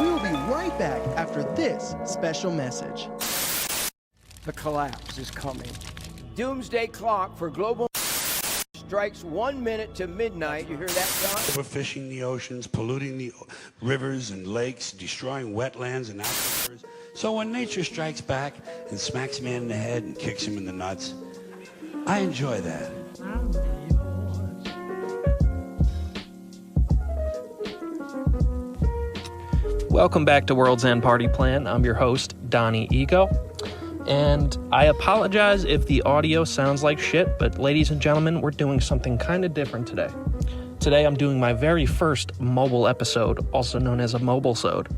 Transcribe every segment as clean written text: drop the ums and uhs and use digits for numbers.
We will be right back after this special message. The collapse is coming. Doomsday clock for global strikes 1 minute to midnight. You hear that, John? Overfishing the oceans, polluting the rivers and lakes, destroying wetlands and aquifers. So when nature strikes back and smacks man in the head and kicks him in the nuts, I enjoy that. Welcome back to World's End Party Plan. I'm your host, Donnie Ego. And I apologize if the audio sounds like shit, but ladies and gentlemen, we're doing something kind of different today. Today I'm doing my very first mobile episode, also known as a Mobilesode.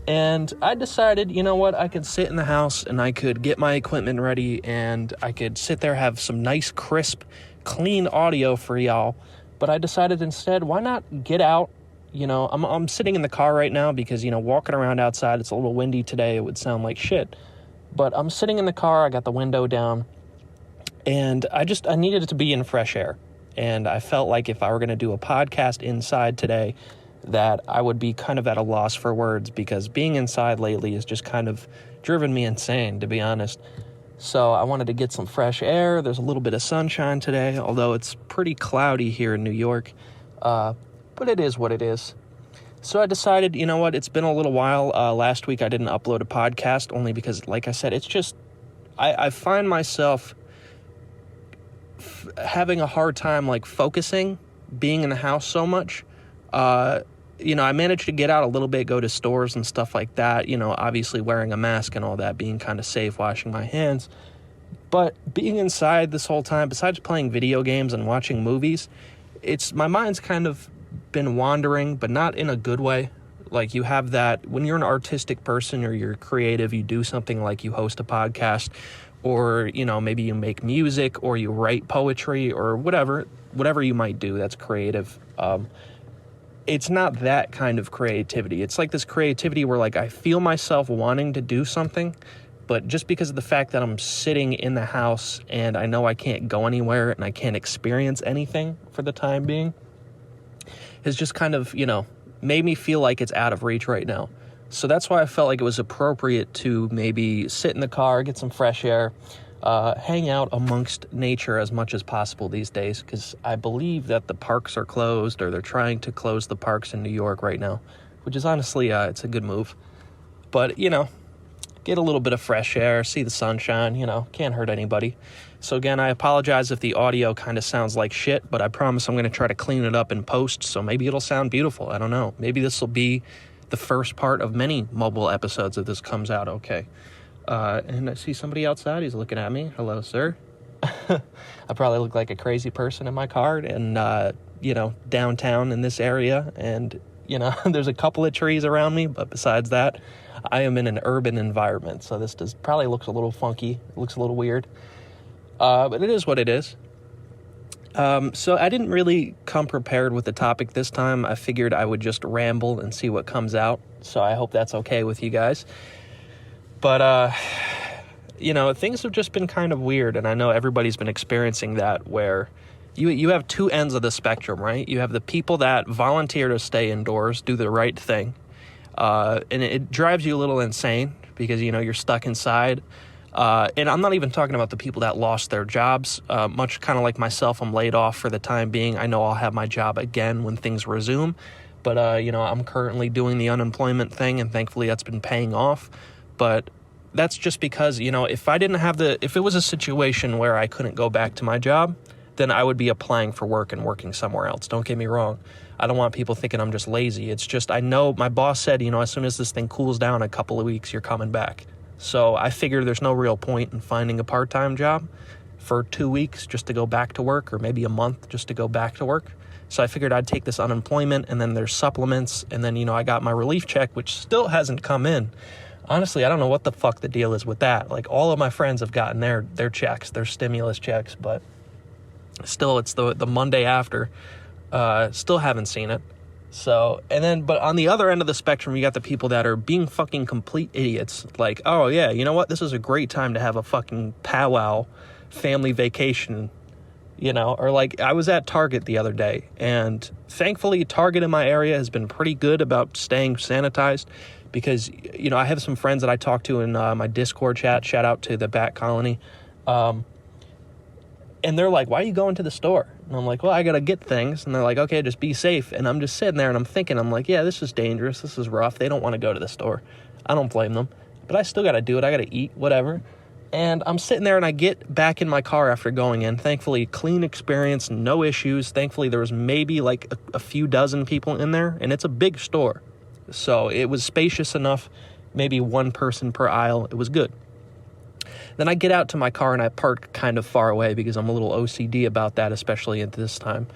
And I decided, you know what, I could sit in the house and I could get my equipment ready and I could sit there, have some nice, crisp, clean audio for y'all. But I decided instead, why not get out? You know, I'm sitting in the car right now because, you know, walking around outside, it's a little windy today, it would sound like shit. But I'm sitting in the car, I got the window down, and I needed it to be in fresh air. And I felt like if I were going to do a podcast inside today, that I would be kind of at a loss for words, because being inside lately has just kind of driven me insane, to be honest. So I wanted to get some fresh air. There's a little bit of sunshine today, although it's pretty cloudy here in New York. But it is what it is. So I decided, you know what, it's been a little while. Last week I didn't upload a podcast only because, like I said, it's just, I find myself having a hard time, like, focusing, being in the house so much. You know, I managed to get out a little bit, go to stores and stuff like that, you know, obviously wearing a mask and all that, being kind of safe, washing my hands. But being inside this whole time, besides playing video games and watching movies, my mind's kind of been wandering, but not in a good way. Like, you have that when you're an artistic person or you're creative, you do something like you host a podcast, or, you know, maybe you make music or you write poetry or whatever you might do that's creative. It's not that kind of creativity. It's like this creativity where, like, I feel myself wanting to do something, but just because of the fact that I'm sitting in the house and I know I can't go anywhere and I can't experience anything for the time being, has just kind of, you know, made me feel like it's out of reach right now. So that's why I felt like it was appropriate to maybe sit in the car, get some fresh air, hang out amongst nature as much as possible these days, because I believe that the parks are closed, or they're trying to close the parks in New York right now, which is honestly, it's a good move. But, you know, get a little bit of fresh air, see the sunshine, you know, can't hurt anybody. So again, I apologize if the audio kind of sounds like shit, but I promise I'm going to try to clean it up in post, so maybe it'll sound beautiful. I don't know. Maybe this will be the first part of many mobile episodes if this comes out okay. And I see somebody outside. He's looking at me. Hello, sir. I probably look like a crazy person in my car and, you know, downtown in this area. And, you know, there's a couple of trees around me, but besides that, I am in an urban environment. So this probably looks a little funky. It looks a little weird. But it is what it is. So I didn't really come prepared with the topic this time. I figured I would just ramble and see what comes out. So I hope that's okay with you guys. But, you know, things have just been kind of weird. And I know everybody's been experiencing that, where you have two ends of the spectrum, right? You have the people that volunteer to stay indoors, do the right thing. And it drives you a little insane because, you know, you're stuck inside. And I'm not even talking about the people that lost their jobs. Much kind of like myself, I'm laid off for the time being. I know I'll have my job again when things resume. But, you know, I'm currently doing the unemployment thing, and thankfully that's been paying off. But that's just because, you know, if it was a situation where I couldn't go back to my job, then I would be applying for work and working somewhere else. Don't get me wrong. I don't want people thinking I'm just lazy. It's just, I know my boss said, you know, as soon as this thing cools down a couple of weeks, you're coming back. So I figured there's no real point in finding a part-time job for 2 weeks just to go back to work, or maybe a month just to go back to work. So I figured I'd take this unemployment, and then there's supplements, and then, you know, I got my relief check, which still hasn't come in. Honestly, I don't know what the fuck the deal is with that. Like, all of my friends have gotten their checks, their stimulus checks, but still, it's the Monday after. Still haven't seen it. So, but on the other end of the spectrum, you got the people that are being fucking complete idiots. Like, oh yeah, you know what? This is a great time to have a fucking powwow family vacation. Or like I was at Target the other day, and thankfully Target in my area has been pretty good about staying sanitized because, I have some friends that I talk to in my Discord chat, shout out to the Bat Colony, and they're like, why are you going to the store? And I'm like, well, I got to get things. And they're like, okay, just be safe. And I'm just sitting there and I'm thinking, I'm like, yeah, this is dangerous. This is rough. They don't want to go to the store. I don't blame them, but I still got to do it. I got to eat, whatever. And I'm sitting there and I get back in my car after going in. Thankfully, clean experience, no issues. Thankfully, there was maybe like a few dozen people in there, and it's a big store. So it was spacious enough, maybe one person per aisle. It was good. Then I get out to my car and I park kind of far away because I'm a little OCD about that, especially at this time.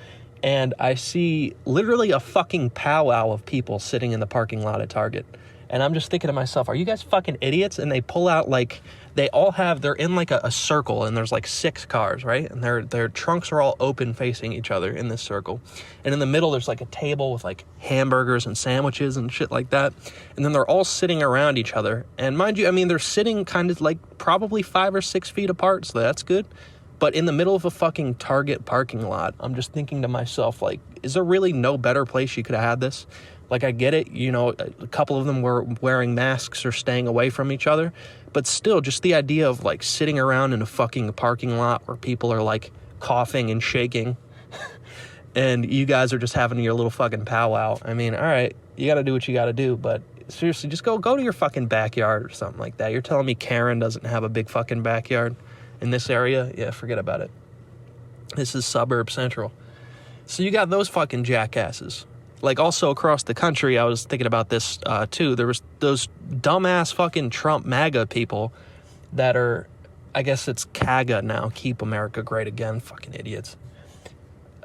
And I see literally a fucking powwow of people sitting in the parking lot at Target. And I'm just thinking to myself, are you guys fucking idiots? And they pull out they're in like a circle, and there's like 6 cars, right? And their trunks are all open facing each other in this circle. And in the middle, there's like a table with like hamburgers and sandwiches and shit like that. And then they're all sitting around each other. And mind you, they're sitting kind of like probably 5 or 6 feet apart, so that's good. But in the middle of a fucking Target parking lot, I'm just thinking to myself, like, is there really no better place you could have had this? Like, I get it, a couple of them were wearing masks or staying away from each other. But still, just the idea of, like, sitting around in a fucking parking lot where people are, like, coughing and shaking. And you guys are just having your little fucking powwow. All right, you got to do what you got to do. But seriously, just go to your fucking backyard or something like that. You're telling me Karen doesn't have a big fucking backyard in this area? Yeah, forget about it. This is suburb central. So you got those fucking jackasses. Like, also across the country, I was thinking about this, too. There was those dumbass fucking Trump MAGA people that are, I guess it's CAGA now, Keep America Great Again, fucking idiots.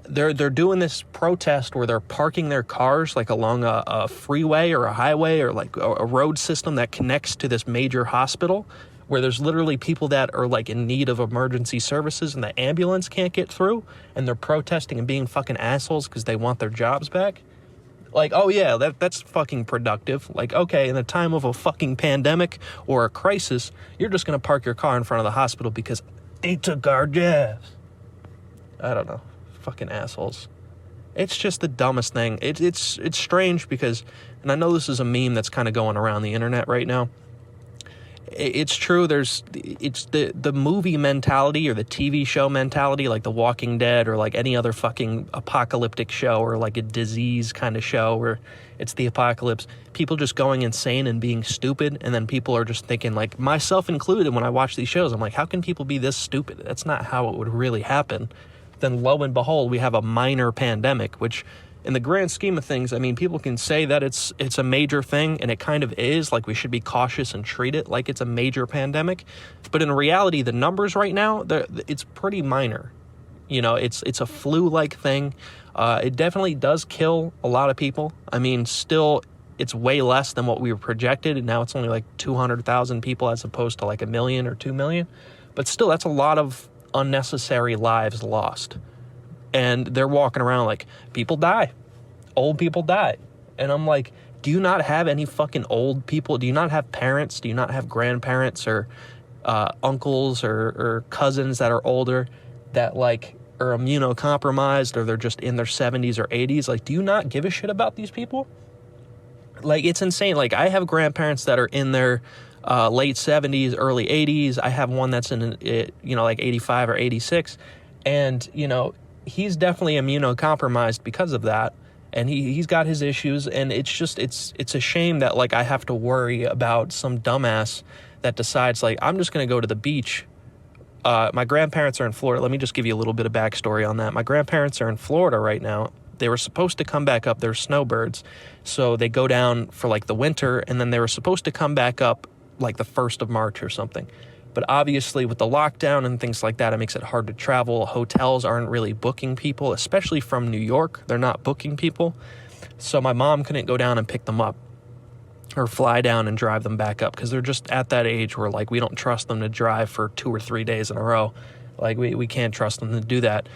They're doing this protest where they're parking their cars, like, along a freeway or a highway or, like, a road system that connects to this major hospital where there's literally people that are, like, in need of emergency services and the ambulance can't get through, and they're protesting and being fucking assholes because they want their jobs back. Like, oh yeah, that's fucking productive. Like, okay, in the time of a fucking pandemic or a crisis, you're just gonna park your car in front of the hospital because they took our jabs. I don't know. Fucking assholes. It's just the dumbest thing. It's strange because, and I know this is a meme that's kind of going around the internet right now. It's true, it's the movie mentality or the TV show mentality, like The Walking Dead or like any other fucking apocalyptic show or like a disease kind of show where it's the apocalypse. People just going insane and being stupid, and then people are just thinking, like myself included, when I watch these shows, I'm like, how can people be this stupid? That's not how it would really happen. Then lo and behold, we have a minor pandemic, which in the grand scheme of things, people can say that it's a major thing, and it kind of is. Like, we should be cautious and treat it like it's a major pandemic. But in reality, the numbers right now, it's pretty minor. It's a flu-like thing. It definitely does kill a lot of people. Still, it's way less than what we were projected, and now it's only like 200,000 people as opposed to like 1 million or 2 million. But still, that's a lot of unnecessary lives lost. And they're walking around like, people die. Old people die. And I'm like, do you not have any fucking old people? Do you not have parents? Do you not have grandparents or uncles or cousins that are older that like are immunocompromised, or they're just in their 70s or 80s? Like, do you not give a shit about these people? Like, it's insane. Like, I have grandparents that are in their late 70s, early 80s. I have one that's in, like 85 or 86. And, he's definitely immunocompromised because of that, and he's got his issues, and it's just it's a shame that like I have to worry about some dumbass that decides like, I'm just gonna go to the beach. My grandparents are in Florida. Let me just give you a little bit of backstory on that. My grandparents are in Florida right now. They were supposed to come back up. They're snowbirds, so they go down for like the winter, and then they were supposed to come back up like the 1st of March or something. But obviously with the lockdown and things like that, it makes it hard to travel. Hotels aren't really booking people, especially from New York. They're not booking people. So my mom couldn't go down and pick them up or fly down and drive them back up because they're just at that age where like we don't trust them to drive for 2 or 3 days in a row. Like we can't trust them to do that.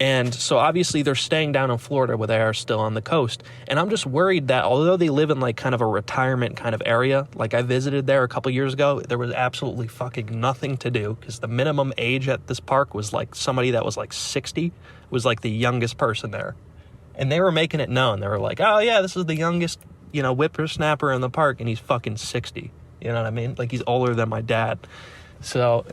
And so obviously they're staying down in Florida where they are still on the coast. And I'm just worried that although they live in like kind of a retirement kind of area, like I visited there a couple years ago, there was absolutely fucking nothing to do because the minimum age at this park was like somebody that was like 60 was like the youngest person there. And they were making it known. They were like, oh yeah, this is the youngest, whippersnapper in the park, and he's fucking 60. You know what I mean? Like he's older than my dad. So...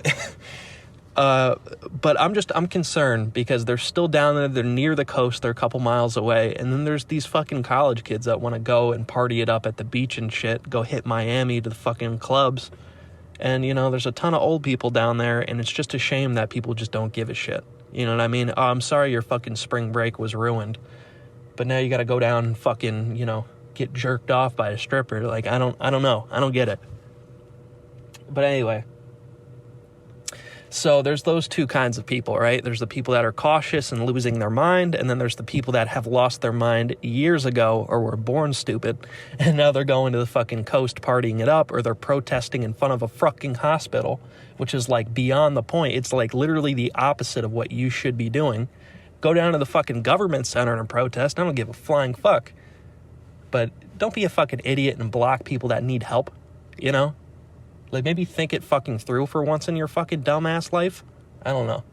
but I'm concerned because they're still down there. They're near the coast. They're a couple miles away. And then there's these fucking college kids that want to go and party it up at the beach and shit, go hit Miami to the fucking clubs. And, there's a ton of old people down there, and it's just a shame that people just don't give a shit. You know what I mean? Oh, I'm sorry your fucking spring break was ruined. But now you got to go down and fucking, get jerked off by a stripper. Like, I don't know. I don't get it. But anyway. So there's those two kinds of people, right? There's the people that are cautious and losing their mind, and then there's the people that have lost their mind years ago or were born stupid, and now they're going to the fucking coast partying it up, or they're protesting in front of a fucking hospital, which is like beyond the point. It's like literally the opposite of what you should be doing. Go down to the fucking government center and protest. I don't give a flying fuck. But don't be a fucking idiot and block people that need help, Like, maybe think it fucking through for once in your fucking dumbass life. I don't know.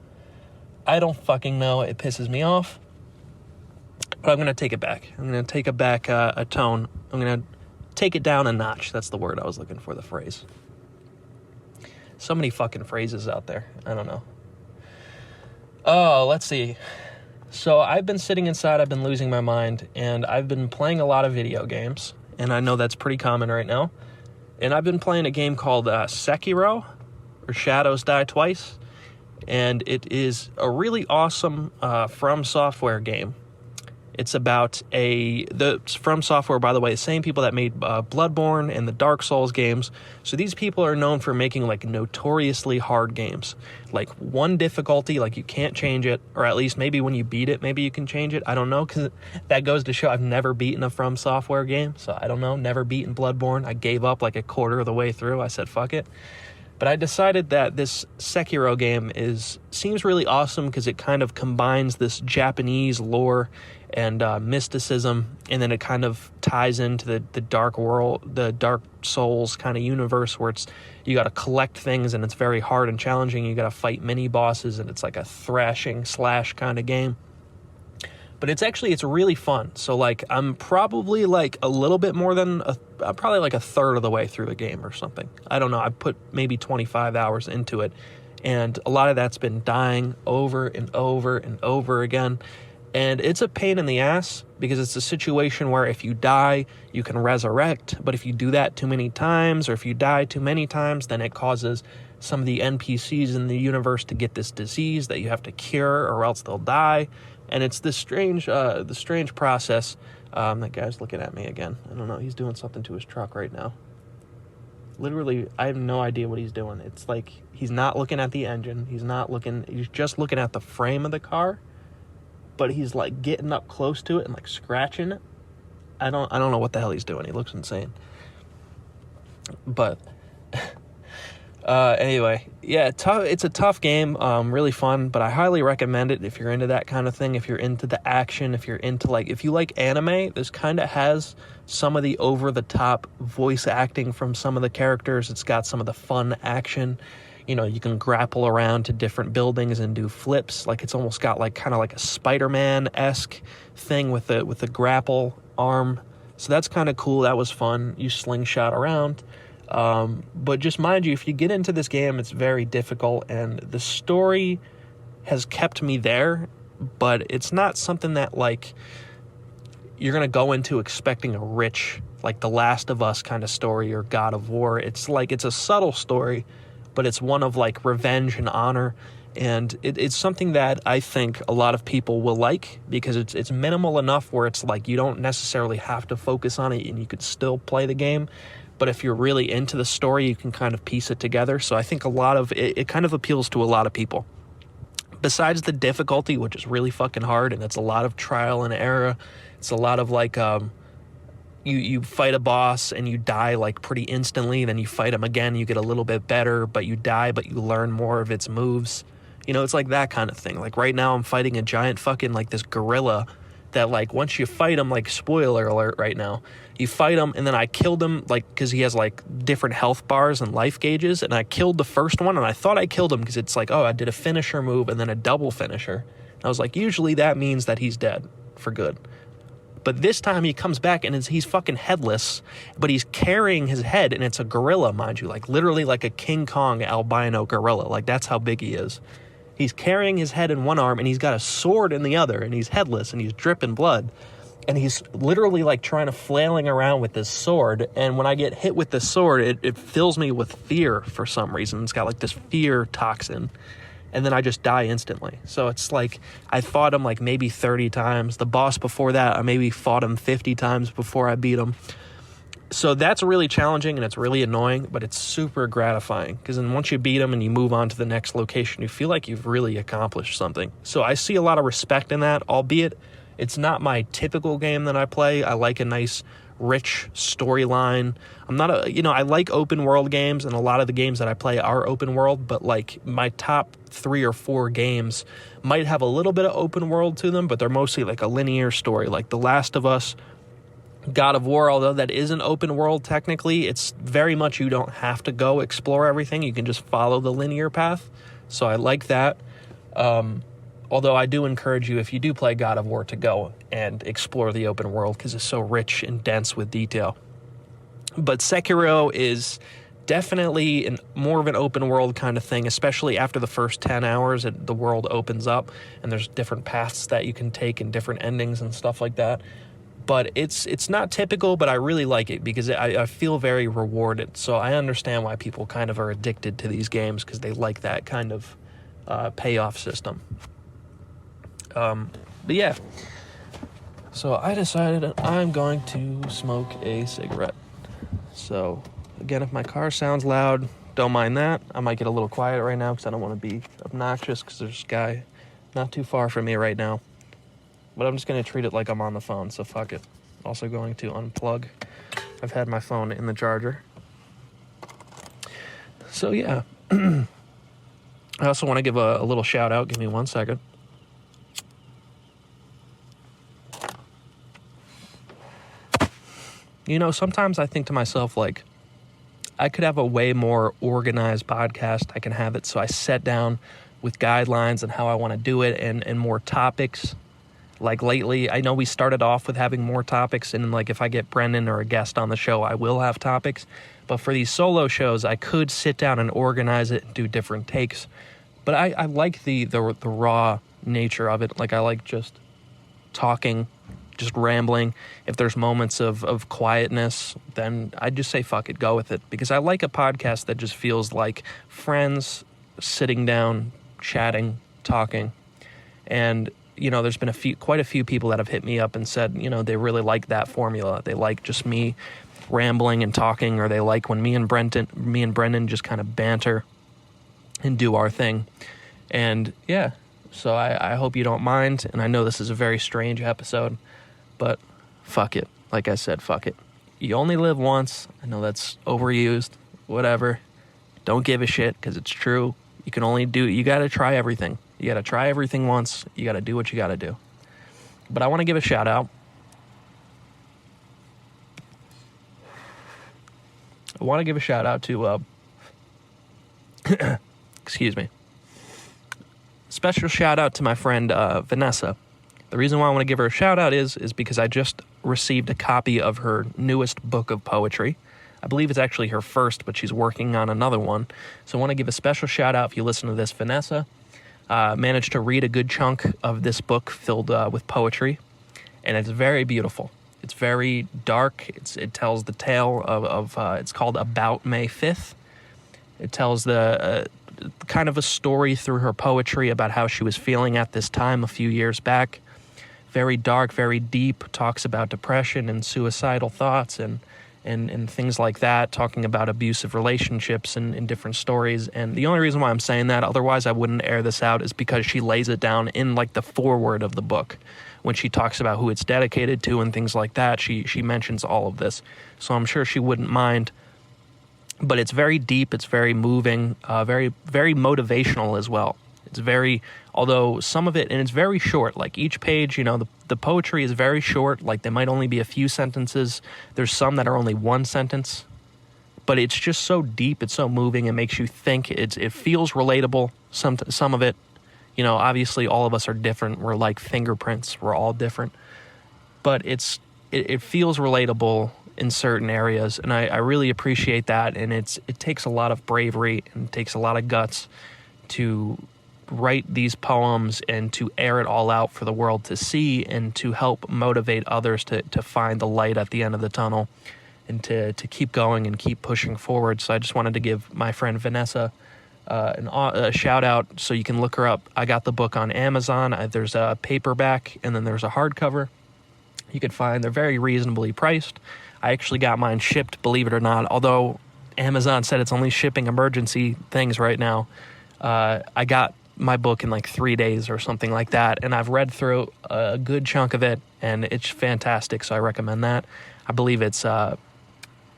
I don't fucking know. It pisses me off. But I'm going to take it back. I'm going to take it back a tone. I'm going to take it down a notch. That's the word I was looking for, the phrase. So many fucking phrases out there. I don't know. Oh, let's see. So I've been sitting inside. I've been losing my mind. And I've been playing a lot of video games. And I know that's pretty common right now. And I've been playing a game called Sekiro, or Shadows Die Twice, and it is a really awesome From Software game. It's about the From Software, by the way, the same people that made Bloodborne and the Dark Souls games. So these people are known for making like notoriously hard games. Like one difficulty, like you can't change it, or at least maybe when you beat it, maybe you can change it. I don't know, because that goes to show I've never beaten a From Software game. So I don't know, never beaten Bloodborne. I gave up like a quarter of the way through. I said, fuck it. But I decided that this Sekiro game seems really awesome because it kind of combines this Japanese lore and mysticism, and then it kind of ties into the dark world, the Dark Souls kind of universe, where you got to collect things and it's very hard and challenging. You got to fight mini bosses, and it's like a thrashing slash kind of game. But it's really fun. So like I'm probably like a little bit more than probably like a third of the way through the game or something. I don't know. I put maybe 25 hours into it, and a lot of that's been dying over and over and over again. And it's a pain in the ass because it's a situation where if you die, you can resurrect. But if you do that too many times, or if you die too many times, then it causes some of the NPCs in the universe to get this disease that you have to cure, or else they'll die. And it's this strange process. That guy's looking at me again. I don't know. He's doing something to his truck right now. Literally, I have no idea what he's doing. It's like he's not looking at the engine. He's just looking at the frame of the car. But he's like getting up close to it and like scratching it. I don't know what the hell he's doing. He looks insane. But anyway, yeah, it's a tough game. Really fun, but I highly recommend it if you're into that kind of thing. If you're into the action, if you're into if you like anime, this kind of has some of the over the top voice acting from some of the characters. It's got some of the fun action. You can grapple around to different buildings and do flips. Like it's almost got like kind of like a Spider-Man-esque thing with the grapple arm. So that's kind of cool. That was fun. You slingshot around. But just mind you, if you get into this game, it's very difficult, and the story has kept me there, but it's not something that like you're going to go into expecting a rich, like The Last of Us kind of story or God of War. It's like, it's a subtle story, but it's one of like revenge and honor, and it's something that I think a lot of people will like because it's minimal enough where it's like you don't necessarily have to focus on it and you could still play the game. But if you're really into the story, you can kind of piece it together. So I think a lot of it kind of appeals to a lot of people. Besides the difficulty, which is really fucking hard, and it's a lot of trial and error. It's a lot of like you fight a boss and you die like pretty instantly. Then you fight him again, you get a little bit better, but you die, but you learn more of its moves. You know, it's like that kind of thing. Like right now I'm fighting a giant fucking like this gorilla that like once you fight him, like spoiler alert right now, you fight him and then I killed him like because he has like different health bars and life gauges, and I killed the first one and I thought I killed him because it's like, oh, I did a finisher move and then a double finisher. And I was like, usually that means that he's dead for good. But this time he comes back and he's fucking headless, but he's carrying his head, and it's a gorilla, mind you, like literally like a King Kong albino gorilla. Like that's how big he is. He's carrying his head in one arm and he's got a sword in the other, and he's headless and he's dripping blood. And he's literally like trying to flailing around with this sword. And when I get hit with the sword, it fills me with fear for some reason. It's got like this fear toxin. And then I just die instantly. So it's like I fought him like maybe 30 times. The boss before that, I maybe fought him 50 times before I beat him. So that's really challenging and it's really annoying, but it's super gratifying because then once you beat him and you move on to the next location, you feel like you've really accomplished something. So I see a lot of respect in that, albeit it's not my typical game that I play. I like a nice rich storyline. I'm not I like open world games, and a lot of the games that I play are open world, but like my top 3 or 4 games might have a little bit of open world to them, but they're mostly like a linear story, like The Last of Us, God of War. Although that is an open world technically, it's very much you don't have to go explore everything. You can just follow the linear path. So I like that. Although I do encourage you, if you do play God of War, to go and explore the open world because it's so rich and dense with detail. But Sekiro is definitely more of an open world kind of thing, especially after the first 10 hours. The world opens up and there's different paths that you can take and different endings and stuff like that. But it's not typical, but I really like it because I feel very rewarded. So I understand why people kind of are addicted to these games because they like that kind of payoff system. But yeah, so I decided I'm going to smoke a cigarette. So again, if my car sounds loud, don't mind that. I might get a little quiet right now because I don't want to be obnoxious because there's a guy not too far from me right now. But I'm just going to treat it like I'm on the phone, so fuck it. Also going to unplug. I've had my phone in the charger. So yeah. I also want to give a little shout out. Give me 1 second. You know, sometimes I think to myself, like, I could have a way more organized podcast. I can have it so I set down with guidelines and how I want to do it and more topics. Like lately, I know we started off with having more topics, and like if I get Brendan or a guest on the show, I will have topics. But for these solo shows, I could sit down and organize it and do different takes. But I like the raw nature of it. Like I like just talking, just rambling. If there's moments of quietness, then I just say fuck it, go with it. Because I like a podcast that just feels like friends sitting down, chatting, talking. And you know, there's been quite a few people that have hit me up and said, you know, they really like that formula. They like just me rambling and talking, or they like when me and Brendan just kind of banter and do our thing. And yeah, so I hope you don't mind. And I know this is a very strange episode, but fuck it. Like I said, fuck it. You only live once. I know that's overused, whatever. Don't give a shit because it's true. You got to try everything. You got to try everything once. You got to do what you got to do. But I want to give a shout out. I want to give a shout out to, excuse me. Special shout out to my friend Vanessa. The reason why I want to give her a shout out is because I just received a copy of her newest book of poetry. I believe it's actually her first, but she's working on another one. So I want to give a special shout out if you listen to this, Vanessa. Managed to read a good chunk of this book filled with poetry, and it's very beautiful. It's very dark. It tells the tale of it's called About May 5th. It tells the kind of a story through her poetry about how she was feeling at this time a few years back. Very dark, very deep, talks about depression and suicidal thoughts and things like that, talking about abusive relationships and different stories. And the only reason why I'm saying that, otherwise I wouldn't air this out, is because she lays it down in like the foreword of the book. When she talks about who it's dedicated to and things like that, she mentions all of this. So I'm sure she wouldn't mind. But it's very deep, it's very moving, very, very motivational as well. It's very, although some of it, and it's very short, like each page, the poetry is very short, like they might only be a few sentences. There's some that are only one sentence, but it's just so deep, it's so moving, it makes you think, it feels relatable, some of it. Obviously all of us are different, we're like fingerprints, we're all different, but it feels relatable in certain areas, and I really appreciate that, and it takes a lot of bravery, and it takes a lot of guts to write these poems and to air it all out for the world to see and to help motivate others to find the light at the end of the tunnel and to keep going and keep pushing forward. So I just wanted to give my friend Vanessa a shout out, so you can look her up. I got the book on Amazon. There's a paperback and then there's a hardcover. You can find, they're very reasonably priced. I actually got mine shipped, believe it or not, although Amazon said it's only shipping emergency things right now. I got my book in like 3 days or something like that, and I've read through a good chunk of it, and it's fantastic, so I recommend that. I believe it's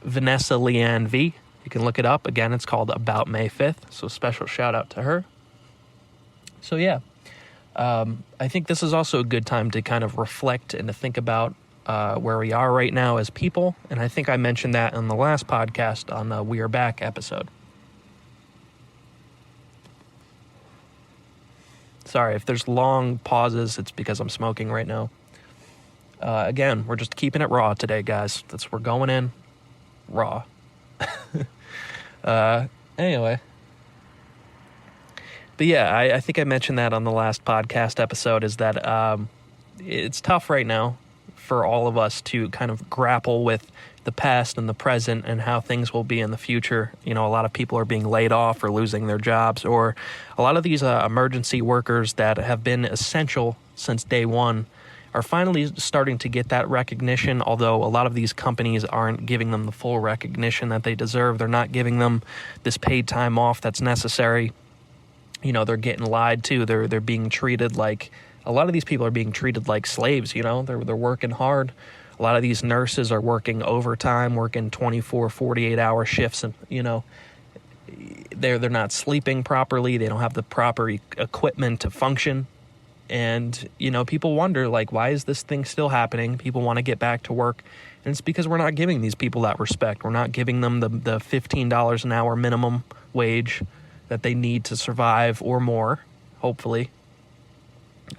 Vanessa Leanne V. You can look it up. Again, it's called About May 5th, so special shout out to her. So yeah, I think this is also a good time to kind of reflect and to think about where we are right now as people, and I think I mentioned that in the last podcast on the We Are Back episode. Sorry, if there's long pauses, it's because I'm smoking right now. Again, we're just keeping it raw today, guys. We're going in raw. Anyway. But yeah, I think I mentioned that on the last podcast episode, is that it's tough right now for all of us to kind of grapple with the past and the present and how things will be in the future. A lot of people are being laid off or losing their jobs, or a lot of these emergency workers that have been essential since day one are finally starting to get that recognition, although a lot of these companies aren't giving them the full recognition that they deserve. They're not giving them this paid time off that's necessary. They're getting lied to. They're being treated like, a lot of these people are being treated like slaves. They're working hard. A lot of these nurses are working overtime, working 24, 48-hour shifts, and, they're not sleeping properly. They don't have the proper equipment to function. And, people wonder, like, why is this thing still happening? People want to get back to work. And it's because we're not giving these people that respect. We're not giving them the $15 an hour minimum wage that they need to survive, or more, hopefully.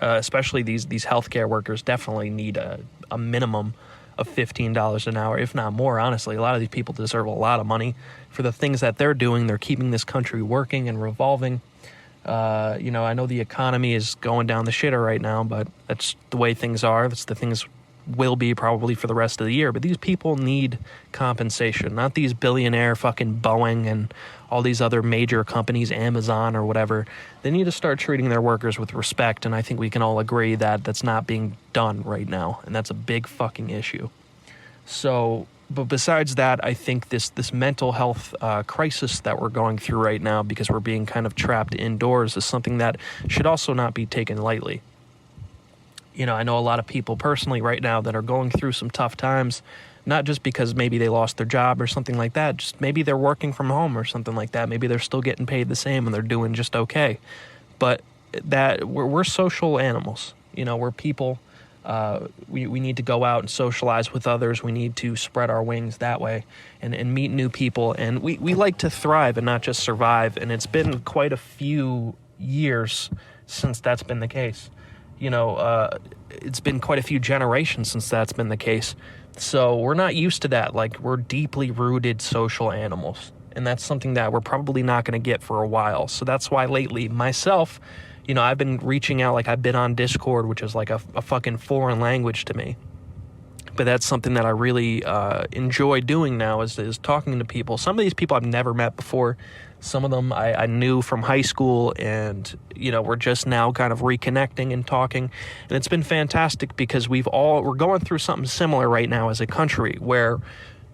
Especially these healthcare workers definitely need a minimum of $15 an hour, if not more. Honestly, a lot of these people deserve a lot of money for the things that they're doing. They're keeping this country working and revolving. I know the economy is going down the shitter right now, but that's the way things are. That's the things will be probably for the rest of the year. But these people need compensation, not these billionaire fucking Boeing and all these other major companies, Amazon or whatever. They need to start treating their workers with respect, and I think we can all agree that that's not being done right now, and that's a big fucking issue. So, but besides that, I think this mental health crisis that we're going through right now, because we're being kind of trapped indoors, is something that should also not be taken lightly. I know a lot of people personally right now that are going through some tough times, not just because maybe they lost their job or something like that, just maybe they're working from home or something like that. Maybe they're still getting paid the same and they're doing just okay. But that we're social animals. We're people. We need to go out and socialize with others. We need to spread our wings that way and meet new people. And we like to thrive and not just survive. And it's been quite a few years since that's been the case. It's been quite a few generations since that's been the case. So we're not used to that. Like, we're deeply rooted social animals. And that's something that we're probably not going to get for a while. So that's why lately, myself, I've been reaching out. Like, I've been on Discord, which is like a fucking foreign language to me. But that's something that I really enjoy doing now is talking to people. Some of these people I've never met before. Some of them I knew from high school, and, we're just now kind of reconnecting and talking. And it's been fantastic because we're going through something similar right now as a country where,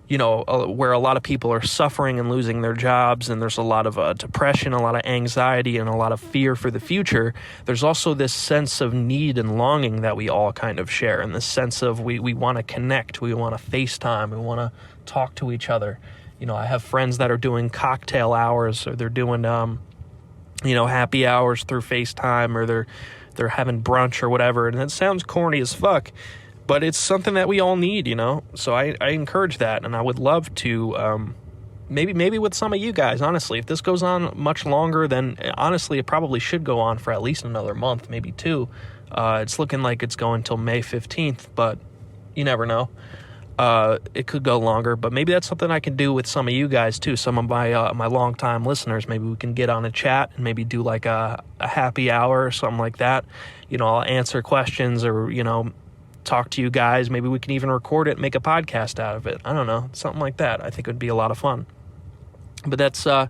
where a lot of people are suffering and losing their jobs, and there's a lot of depression, a lot of anxiety, and a lot of fear for the future. There's also this sense of need and longing that we all kind of share, and this sense of we want to connect, we want to FaceTime, we want to talk to each other. I have friends that are doing cocktail hours, or they're doing happy hours through FaceTime, or they're having brunch or whatever. And it sounds corny as fuck, but it's something that we all need, So I encourage that, and I would love to maybe with some of you guys, honestly. If this goes on much longer, then honestly it probably should go on for at least another month, maybe 2. It's looking like it's going till May 15th, but you never know. It could go longer, but maybe that's something I can do with some of you guys too. Some of my longtime listeners. Maybe we can get on a chat and maybe do like a happy hour or something like that. I'll answer questions or talk to you guys. Maybe we can even record it and make a podcast out of it. I don't know, something like that. I think it would be a lot of fun. But that's a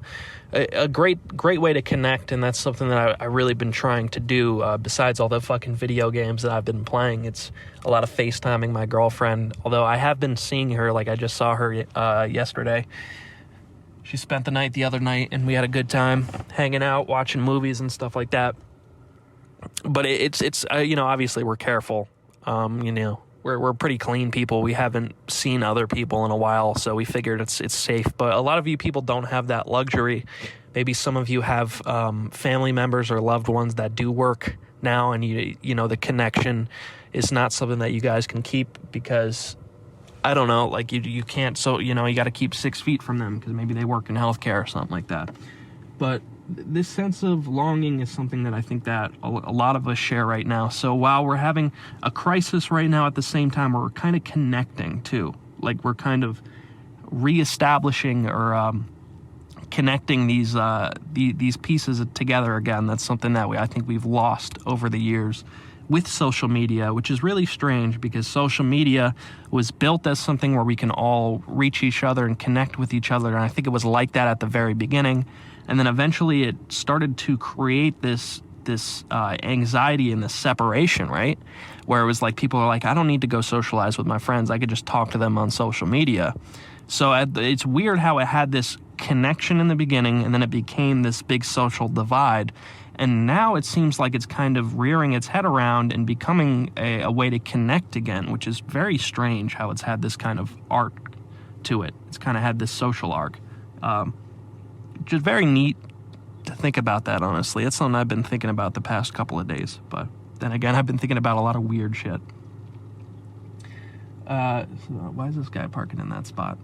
great way to connect, and that's something that I really been trying to do, besides all the fucking video games that I've been playing. It's a lot of FaceTiming my girlfriend, although I have been seeing her. Like, I just saw her yesterday. She spent the night the other night, and we had a good time hanging out, watching movies and stuff like that. But it's obviously we're careful. We're pretty clean people. We haven't seen other people in a while, so we figured it's safe. But a lot of you people don't have that luxury. Maybe some of you have family members or loved ones that do work now, and the connection is not something that you guys can keep because, I don't know, like you can't. So you got to keep 6 feet from them because maybe they work in healthcare or something like that. But this sense of longing is something that I think that a lot of us share right now. So while we're having a crisis right now, at the same time, we're kind of connecting too. Like, we're kind of reestablishing or connecting these pieces together again. That's something that I think we've lost over the years with social media, which is really strange because social media was built as something where we can all reach each other and connect with each other. And I think it was like that at the very beginning. And then eventually it started to create this anxiety and this separation, right? Where it was like people are like, I don't need to go socialize with my friends. I could just talk to them on social media. So it's weird how it had this connection in the beginning, and then it became this big social divide. And now it seems like it's kind of rearing its head around and becoming a way to connect again, which is very strange how it's had this kind of arc to it. It's kind of had this social arc. Just very neat to think about that, honestly. It's something I've been thinking about the past couple of days. But then again, I've been thinking about a lot of weird shit. So why is this guy parking in that spot?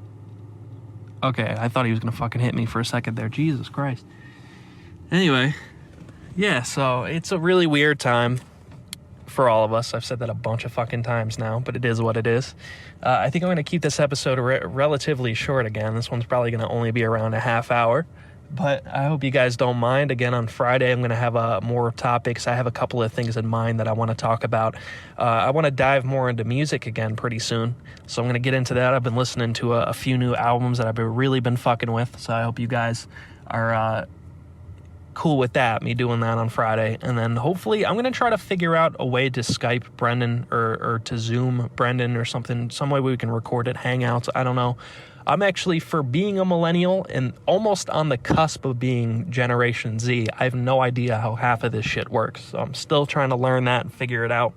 Okay, I thought he was going to fucking hit me for a second there. Jesus Christ. Anyway, yeah, so it's a really weird time for all of us. I've said that a bunch of fucking times now, but it is what it is. I think I'm going to keep this episode relatively short again. This one's probably going to only be around a half hour. But I hope you guys don't mind. Again, on Friday, I'm going to have more topics. I have a couple of things in mind that I want to talk about. I want to dive more into music again pretty soon. So I'm going to get into that. I've been listening to a few new albums that I've really been fucking with. So I hope you guys are cool with that, me doing that on Friday. And then hopefully I'm going to try to figure out a way to Skype Brendan or to Zoom Brendan or something. Some way we can record it, Hangouts. I don't know. I'm actually, for being a millennial and almost on the cusp of being Generation Z, I have no idea how half of this shit works. So I'm still trying to learn that and figure it out.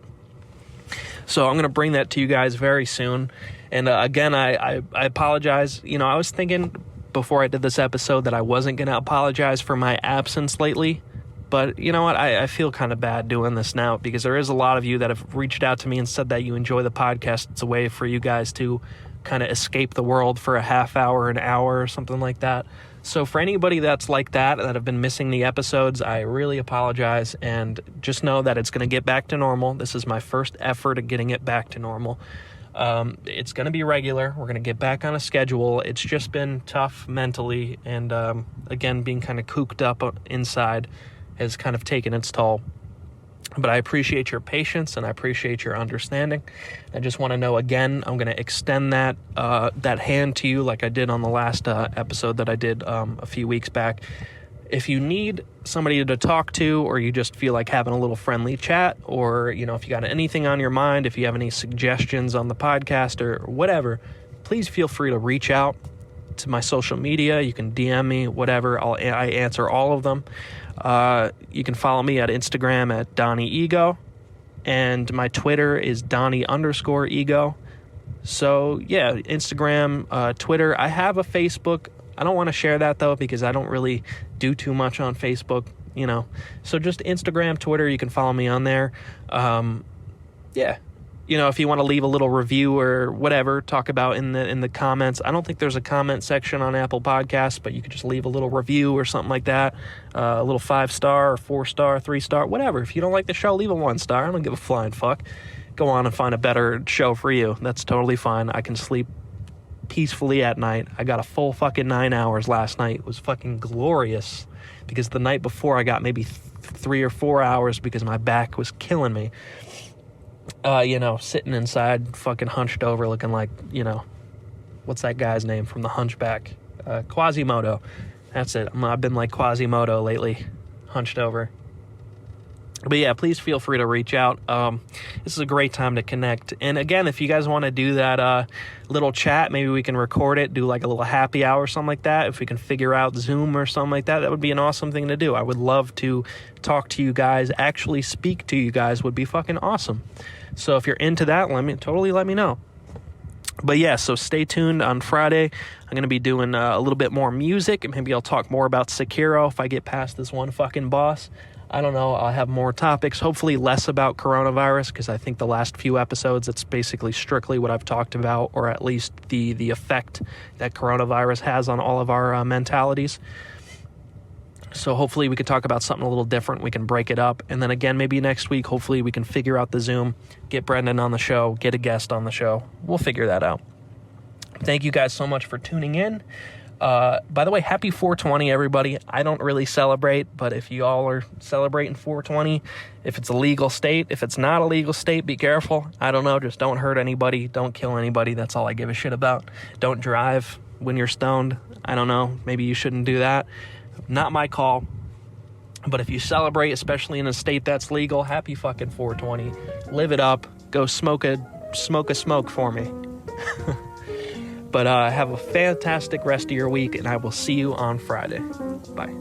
So I'm going to bring that to you guys very soon. And again, I apologize. I was thinking before I did this episode that I wasn't going to apologize for my absence lately. But you know what? I feel kind of bad doing this now because there is a lot of you that have reached out to me and said that you enjoy the podcast. It's a way for you guys to kind of escape the world for a half hour, an hour, or something like that. So for anybody that's like that have been missing the episodes, I really apologize, and just know that it's going to get back to normal. This is my first effort at getting it back to normal. It's going to be regular. We're going to get back on a schedule. It's just been tough mentally, and again, being kind of cooped up inside has kind of taken its toll. But I appreciate your patience and I appreciate your understanding. I just want to know, again, I'm going to extend that hand to you like I did on the last episode that I did a few weeks back. If you need somebody to talk to, or you just feel like having a little friendly chat, or if you got anything on your mind, if you have any suggestions on the podcast or whatever, please feel free to reach out to my social media. You can DM me, whatever. I answer all of them. You can follow me at Instagram at DonnieEgo, and my Twitter is Donnie_ego. So yeah, Instagram, Twitter. I have a Facebook. I don't want to share that though because I don't really do too much on Facebook. you know. So just Instagram, Twitter, you can follow me on there. Yeah. You know, if you want to leave a little review or whatever, talk about in the comments. I don't think there's a comment section on Apple Podcasts, but you could just leave a little review or something like that. A little 5-star or 4-star, 3-star, whatever. If you don't like the show, leave a 1-star. I don't give a flying fuck. Go on and find a better show for you. That's totally fine. I can sleep peacefully at night. I got a full fucking 9 hours last night. It was fucking glorious, because the night before I got maybe 3 or 4 hours because my back was killing me. You know, sitting inside, fucking hunched over, looking like, you know, what's that guy's name from The Hunchback? Quasimodo. That's it. I've been like Quasimodo lately, hunched over. But yeah, please feel free to reach out. This is a great time to connect. And again, if you guys want to do that little chat, maybe we can record it, do like a little happy hour or something like that. If we can figure out Zoom or something like that, that would be an awesome thing to do. I would love to talk to you guys, actually speak to you guys would be fucking awesome. So if you're into that, let me know. But yeah, so stay tuned on Friday. I'm going to be doing a little bit more music, and maybe I'll talk more about Sekiro if I get past this one fucking boss. I don't know. I'll have more topics, hopefully less about coronavirus, because I think the last few episodes, it's basically strictly what I've talked about, or at least the effect that coronavirus has on all of our mentalities. So hopefully we could talk about something a little different. We can break it up. And then again, maybe next week, hopefully we can figure out the Zoom, get Brendan on the show, get a guest on the show. We'll figure that out. Thank you guys so much for tuning in. By the way, happy 420, everybody. I don't really celebrate, but if you all are celebrating 420, if it's a legal state, if it's not a legal state, be careful. I don't know. Just don't hurt anybody. Don't kill anybody. That's all I give a shit about. Don't drive when you're stoned. I don't know. Maybe you shouldn't do that. Not my call. But if you celebrate, especially in a state that's legal, happy fucking 420. Live it up. Go smoke a smoke for me. But have a fantastic rest of your week, and I will see you on Friday. Bye.